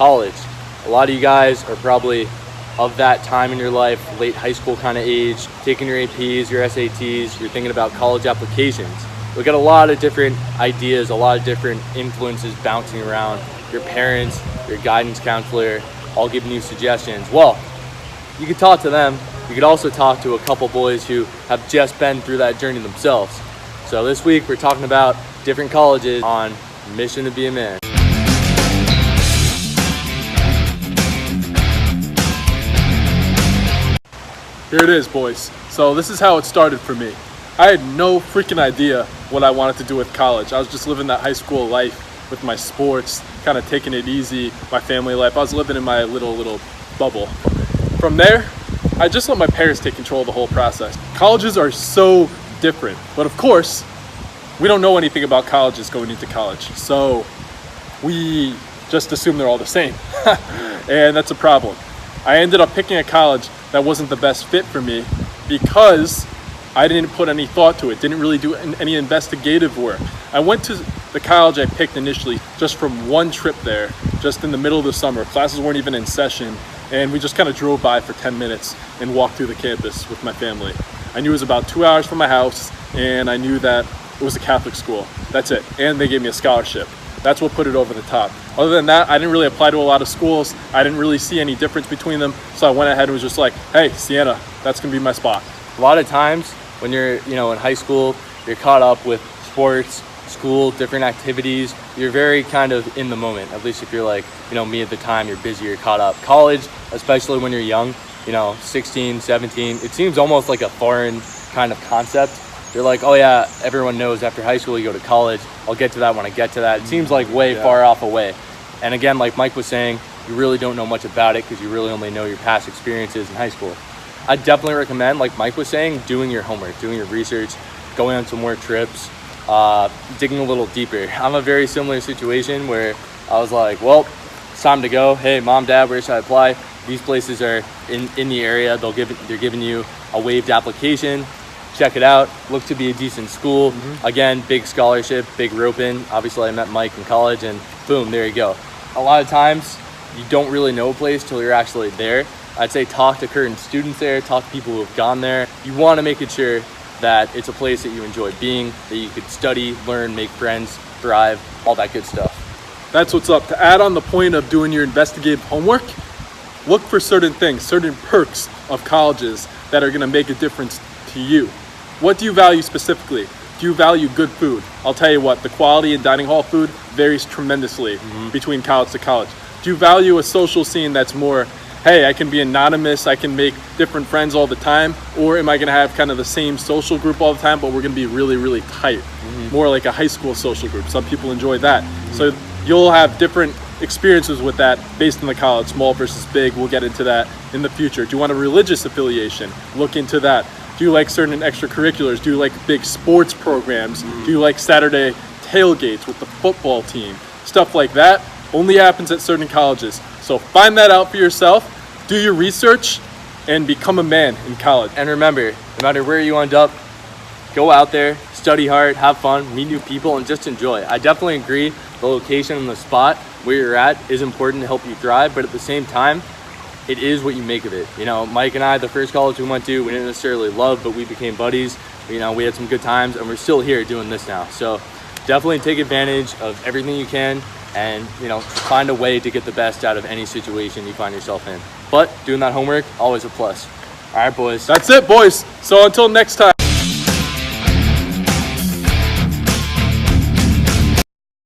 college. A lot of you guys are probably of that time in your life, late high school kind of age, taking your APs, your SATs, you're thinking about college applications. We got a lot of different ideas, a lot of different influences bouncing around. Your parents, your guidance counselor, all giving you suggestions. Well, you could talk to them. You could also talk to a couple boys who have just been through that journey themselves. So this week we're talking about different colleges on Mission to Be a Man. Here it is, boys. So this is how it started for me. I had no freaking idea what I wanted to do with college. I was just living that high school life with my sports, kind of taking it easy, my family life. I was living in my little bubble. From there, I just let my parents take control of the whole process. Colleges are so different, but of course, we don't know anything about colleges going into college. So we just assume they're all the same. And that's a problem. I ended up picking a college that wasn't the best fit for me because I didn't put any thought to it, didn't really do any investigative work. I went to the college I picked initially just from one trip there, just in the middle of the summer. Classes weren't even in session, and we just kind of drove by for 10 minutes and walked through the campus with my family. I knew it was about 2 hours from my house, and I knew that it was a Catholic school. That's it. And they gave me a scholarship. That's what put it over the top. Other than that, I didn't really apply to a lot of schools. I didn't really see any difference between them. So I went ahead and was just like, hey, Siena, that's gonna be my spot. A lot of times when you're, in high school, you're caught up with sports, school, different activities. You're very kind of in the moment, at least if you're like, me at the time, you're busy, you're caught up. College, especially when you're young, 16, 17, it seems almost like a foreign kind of concept. You're like, oh yeah, everyone knows after high school you go to college. I'll get to that when I get to that. It seems like way far off away. And again, like Mike was saying, you really don't know much about it because you really only know your past experiences in high school. I definitely recommend, like Mike was saying, doing your homework, doing your research, going on some more trips, digging a little deeper. I'm a very similar situation where I was like, well, it's time to go. Hey, mom, dad, where should I apply? These places are in the area. They're giving you a waived application. Check it out. Look to be a decent school. Again, big scholarship, big rope in. Obviously, I met Mike in college, and boom, there you go. A lot of times, you don't really know a place till you're actually there. I'd say talk to current students there, talk to people who have gone there. You want to make it sure that it's a place that you enjoy being, that you could study, learn, make friends, thrive, all that good stuff. That's what's up. To add on the point of doing your investigative homework, look for certain things, certain perks of colleges that are going to make a difference to you. What do you value specifically? Do you value good food? I'll tell you what, the quality in dining hall food varies tremendously between college to college. Do you value a social scene that's more, hey, I can be anonymous, I can make different friends all the time, or am I gonna have kind of the same social group all the time, but we're gonna be really, really tight? More like a high school social group. Some people enjoy that. So you'll have different experiences with that based on the college, small versus big. We'll get into that in the future. Do you want a religious affiliation? Look into that. Do you like certain extracurriculars? Do you like big sports programs? Do you like Saturday tailgates with the football team? Stuff like that only happens at certain colleges. So find that out for yourself, do your research, and become a man in college. And remember, no matter where you end up, go out there, study hard, have fun, meet new people, and just enjoy. I definitely agree the location and the spot where you're at is important to help you thrive, but at the same time, it is what you make of it. Mike and I, the first college we went to, we didn't necessarily love, but we became buddies. We had some good times, and we're still here doing this now. So definitely take advantage of everything you can, and find a way to get the best out of any situation you find yourself in. But doing that homework, always a plus. All right, boys. That's it, boys. So until next time.